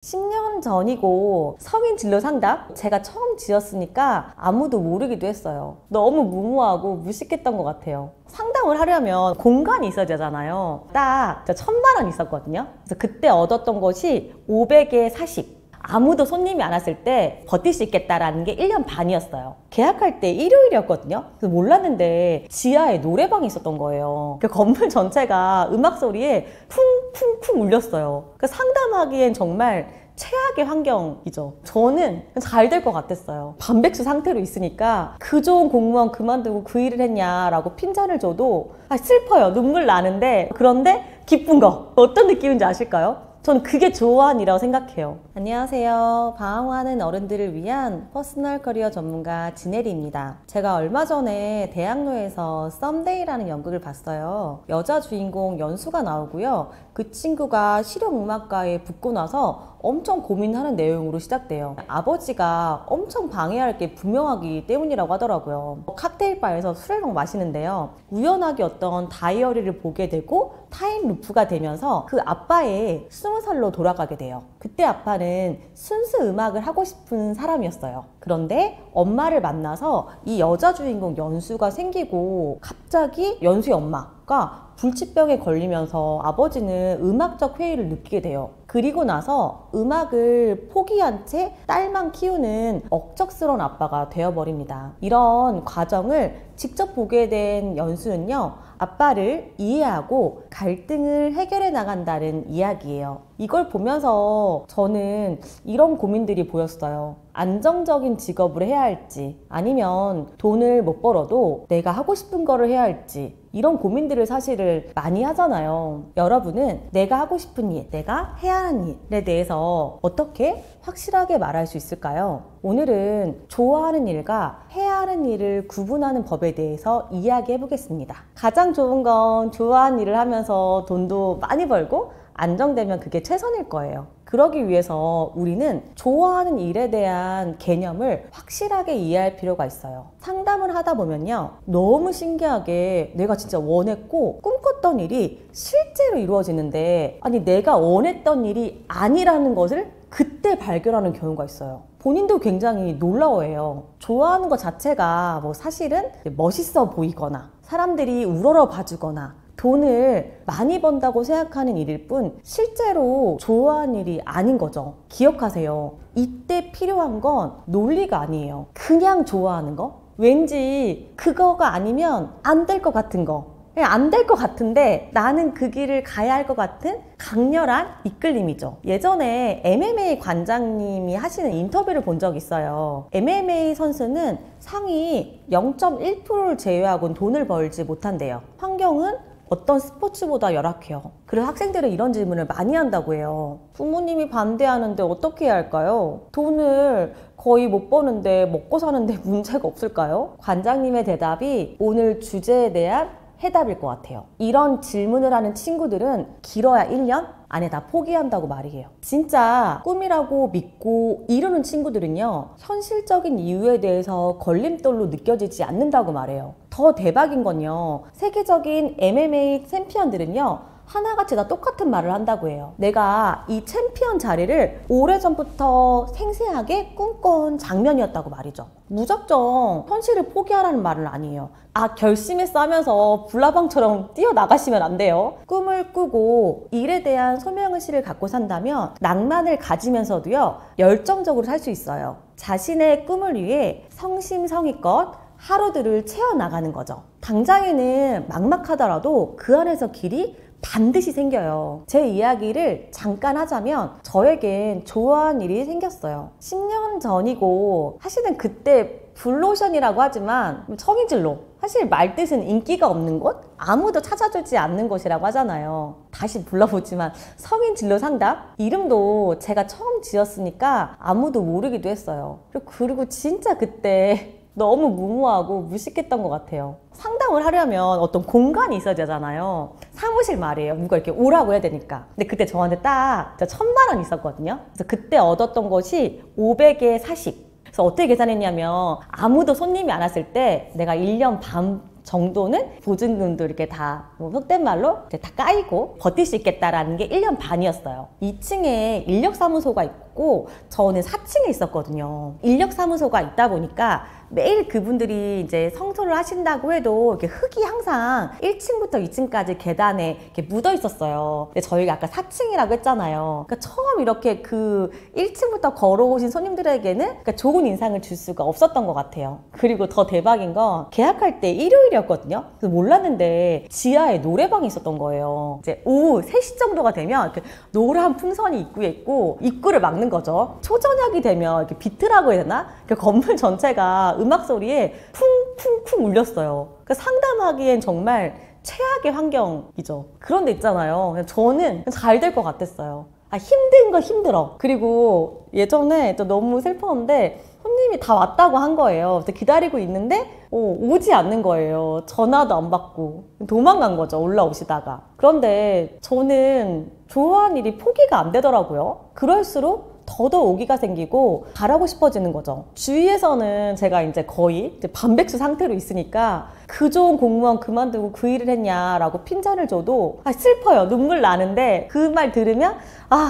10년 전이고 성인 진로 상담? 제가 처음 지었으니까 아무도 모르기도 했어요. 너무 무모하고 무식했던 것 같아요. 상담을 하려면 공간이 있어야 되잖아요. 딱 1000만 원 있었거든요. 그래서 그때 얻었던 것이 500에 40. 아무도 손님이 안 왔을 때 버틸 수 있겠다라는 게 1년 반이었어요. 계약할 때 일요일이었거든요. 그래서 몰랐는데 지하에 노래방이 있었던 거예요. 그 건물 전체가 음악 소리에 쿵쿵쿵 울렸어요. 그 상담하기엔 정말 최악의 환경이죠. 저는 잘 될 것 같았어요. 반백수 상태로 있으니까 그 좋은 공무원 그만두고 그 일을 했냐라고 핀잔을 줘도 슬퍼요. 눈물 나는데, 그런데 기쁜 거 어떤 느낌인지 아실까요? 저는 그게 좋아하는 일이라고 생각해요. 안녕하세요. 방황하는 어른들을 위한 퍼스널 커리어 전문가 진혜리입니다. 제가 얼마 전에 대학로에서 썸데이라는 연극을 봤어요. 여자 주인공 연수가 나오고요. 그 친구가 실용음악과에 붙고 나서 엄청 고민하는 내용으로 시작돼요. 아버지가 엄청 방해할 게 분명하기 때문이라고 하더라고요. 칵테일바에서 술을 막 마시는데요. 우연하게 어떤 다이어리를 보게 되고 타임 루프가 되면서 그 아빠의 20살로 돌아가게 돼요. 그때 아빠는 순수 음악을 하고 싶은 사람이었어요. 그런데 엄마를 만나서 이 여자 주인공 연수가 생기고 갑자기 연수의 엄마가 불치병에 걸리면서 아버지는 음악적 회의를 느끼게 돼요. 그리고 나서 음악을 포기한 채 딸만 키우는 억척스러운 아빠가 되어버립니다. 이런 과정을 직접 보게 된 연수는요, 아빠를 이해하고 갈등을 해결해 나간다는 이야기예요. 이걸 보면서 저는 이런 고민들이 보였어요. 안정적인 직업을 해야 할지, 아니면 돈을 못 벌어도 내가 하고 싶은 거를 해야 할지, 이런 고민들을 사실을 많이 하잖아요. 여러분은 내가 하고 싶은 일, 내가 해야 하는 일에 대해서 어떻게 확실하게 말할 수 있을까요? 오늘은 좋아하는 일과 해야 하는 일을 구분하는 법에 대해서 이야기해 보겠습니다. 가장 좋은 건 좋아하는 일을 하면서 돈도 많이 벌고 안정되면 그게 최선일 거예요. 그러기 위해서 우리는 좋아하는 일에 대한 개념을 확실하게 이해할 필요가 있어요. 상담을 하다 보면요, 너무 신기하게 내가 진짜 원했고 꿈꿨던 일이 실제로 이루어지는데, 아니 내가 원했던 일이 아니라는 것을 그때 발견하는 경우가 있어요. 본인도 굉장히 놀라워해요. 좋아하는 것 자체가 사실은 멋있어 보이거나 사람들이 우러러 봐주거나 돈을 많이 번다고 생각하는 일일 뿐 실제로 좋아하는 일이 아닌 거죠. 기억하세요. 이때 필요한 건 논리가 아니에요. 그냥 좋아하는 거? 왠지 그거가 아니면 안 될 것 같은 거. 안 될 것 같은데 나는 그 길을 가야 할 것 같은 강렬한 이끌림이죠. 예전에 MMA 관장님이 하시는 인터뷰를 본 적이 있어요. MMA 선수는 상위 0.1%를 제외하고는 돈을 벌지 못한대요. 환경은 어떤 스포츠보다 열악해요. 그래서 학생들은 이런 질문을 많이 한다고 해요. 부모님이 반대하는데 어떻게 해야 할까요? 돈을 거의 못 버는데 먹고 사는데 문제가 없을까요? 관장님의 대답이 오늘 주제에 대한 해답일 것 같아요. 이런 질문을 하는 친구들은 길어야 1년 안에 다 포기한다고 말이에요. 진짜 꿈이라고 믿고 이루는 친구들은요, 현실적인 이유에 대해서 걸림돌로 느껴지지 않는다고 말해요. 더 대박인 건요, 세계적인 MMA 챔피언들은요, 하나같이 다 똑같은 말을 한다고 해요. 내가 이 챔피언 자리를 오래전부터 생생하게 꿈꿔온 장면이었다고 말이죠. 무작정 현실을 포기하라는 말은 아니에요. 결심했어 하면서 불나방처럼 뛰어나가시면 안 돼요. 꿈을 꾸고 일에 대한 소명의식을 갖고 산다면 낭만을 가지면서도요, 열정적으로 살 수 있어요. 자신의 꿈을 위해 성심성의껏 하루들을 채워나가는 거죠. 당장에는 막막하더라도 그 안에서 길이 반드시 생겨요. 제 이야기를 잠깐 하자면 저에겐 좋아하는 일이 생겼어요. 10년 전이고 사실은 그때 블루오션이라고 하지만 성인진로, 사실 말뜻은 인기가 없는 곳? 아무도 찾아주지 않는 곳이라고 하잖아요. 다시 불러보지만 성인진로 상담? 이름도 제가 처음 지었으니까 아무도 모르기도 했어요. 그리고 진짜 그때 너무 무모하고 무식했던 것 같아요. 상담을 하려면 어떤 공간이 있어야 되잖아요. 사무실 말이에요. 누가 이렇게 오라고 해야 되니까. 근데 그때 저한테 딱 1000만 원 있었거든요. 그래서 그때 얻었던 것이 500에 40. 그래서 어떻게 계산했냐면 아무도 손님이 안 왔을 때 내가 1년 반 정도는 보증금도 이렇게 다 속된 말로 이제 다 까이고 버틸 수 있겠다라는 게 1년 반이었어요. 2층에 인력사무소가 있고 저는 4층에 있었거든요. 인력사무소가 있다 보니까 매일 그분들이 이제 청소를 하신다고 해도 이렇게 흙이 항상 1층부터 2층까지 계단에 이렇게 묻어 있었어요. 근데 저희가 아까 4층이라고 했잖아요. 그러니까 처음 이렇게 그 1층부터 걸어오신 손님들에게는 그러니까 좋은 인상을 줄 수가 없었던 것 같아요. 그리고 더 대박인 건 계약할 때 일요일이었거든요. 그래서 몰랐는데 지하에 노래방이 있었던 거예요. 이제 오후 3시 정도가 되면 이렇게 노란 풍선이 입구에 있고 입구를 막는 거죠. 초저녁이 되면 이렇게 비트라고 해야 되나? 건물 전체가 음악 소리에 쿵쿵쿵 울렸어요. 그러니까 상담하기엔 정말 최악의 환경이죠. 그런 데 있잖아요. 저는 잘 될 것 같았어요. 힘든 거 힘들어. 그리고 예전에 또 너무 슬펐는데 손님이 다 왔다고 한 거예요. 기다리고 있는데 오지 않는 거예요. 전화도 안 받고 도망간 거죠. 올라오시다가. 그런데 저는 좋아하는 일이 포기가 안 되더라고요. 그럴수록 더더 오기가 생기고 잘하고 싶어지는 거죠. 주위에서는 제가 이제 거의 반백수 상태로 있으니까 그 좋은 공무원 그만두고 그 일을 했냐라고 핀잔을 줘도 슬퍼요. 눈물 나는데 그 말 들으면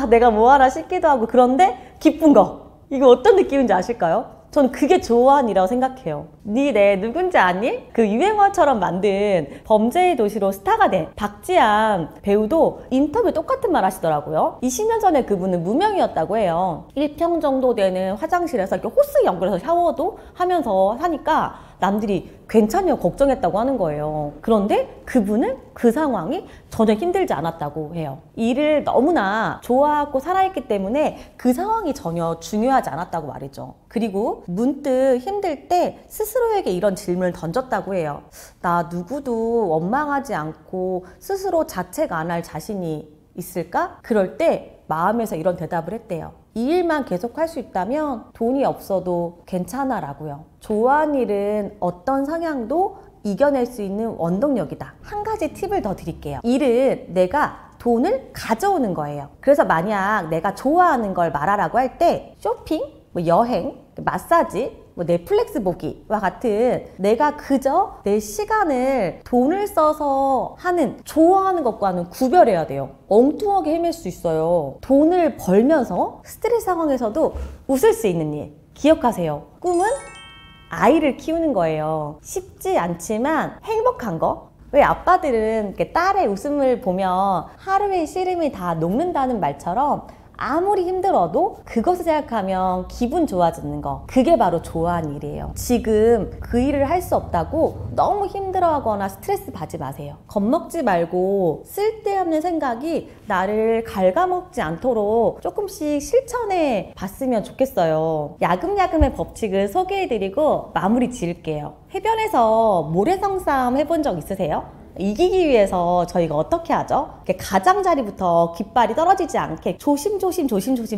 내가 뭐하나 싶기도 하고 그런데 기쁜 거. 이거 어떤 느낌인지 아실까요? 저는 그게 좋아하는 일이라고 생각해요. 네 누군지 아니? 그 유행어처럼 만든 범죄의 도시로 스타가 된 박지한 배우도 인터뷰 똑같은 말 하시더라고요. 20년 전에 그분은 무명이었다고 해요. 1평 정도 되는 화장실에서 이렇게 호스 연결해서 샤워도 하면서 사니까 남들이 괜찮냐고 걱정했다고 하는 거예요. 그런데 그분은 그 상황이 전혀 힘들지 않았다고 해요. 일을 너무나 좋아하고 살아있기 때문에 그 상황이 전혀 중요하지 않았다고 말이죠. 그리고 문득 힘들 때 스스로에게 이런 질문을 던졌다고 해요. 나 누구도 원망하지 않고 스스로 자책 안 할 자신이 있을까? 그럴 때 마음에서 이런 대답을 했대요. 이 일만 계속 할 수 있다면 돈이 없어도 괜찮아 라고요. 좋아하는 일은 어떤 상황도 이겨낼 수 있는 원동력이다. 한 가지 팁을 더 드릴게요. 일은 내가 돈을 가져오는 거예요. 그래서 만약 내가 좋아하는 걸 말하라고 할 때 쇼핑, 여행, 마사지, 넷플릭스 보기와 같은 내가 그저 내 시간을 돈을 써서 하는 좋아하는 것과는 구별해야 돼요. 엉뚱하게 헤맬 수 있어요. 돈을 벌면서 스트레스 상황에서도 웃을 수 있는 일 기억하세요. 꿈은 아이를 키우는 거예요. 쉽지 않지만 행복한 거. 왜 아빠들은 이렇게 딸의 웃음을 보면 하루의 시름이 다 녹는다는 말처럼 아무리 힘들어도 그것을 생각하면 기분 좋아지는 거, 그게 바로 좋아하는 일이에요. 지금 그 일을 할 수 없다고 너무 힘들어하거나 스트레스 받지 마세요. 겁먹지 말고 쓸데없는 생각이 나를 갉아먹지 않도록 조금씩 실천해 봤으면 좋겠어요. 야금야금의 법칙을 소개해드리고 마무리 지을게요. 해변에서 모래성 싸움 해본 적 있으세요? 이기기 위해서 저희가 어떻게 하죠? 가장자리부터 깃발이 떨어지지 않게 조심조심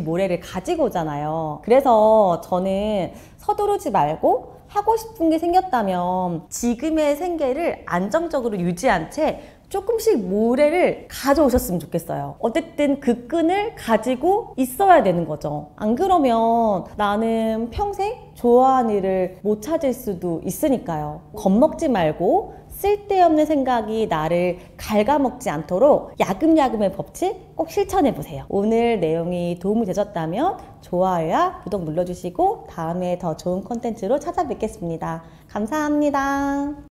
모래를 가지고 오잖아요. 그래서 저는 서두르지 말고 하고 싶은 게 생겼다면 지금의 생계를 안정적으로 유지한 채 조금씩 모래를 가져오셨으면 좋겠어요. 어쨌든 그 끈을 가지고 있어야 되는 거죠. 안 그러면 나는 평생 좋아하는 일을 못 찾을 수도 있으니까요. 겁먹지 말고 쓸데없는 생각이 나를 갉아먹지 않도록 야금야금의 법칙 꼭 실천해보세요. 오늘 내용이 도움이 되셨다면 좋아요와 구독 눌러주시고 다음에 더 좋은 콘텐츠로 찾아뵙겠습니다. 감사합니다.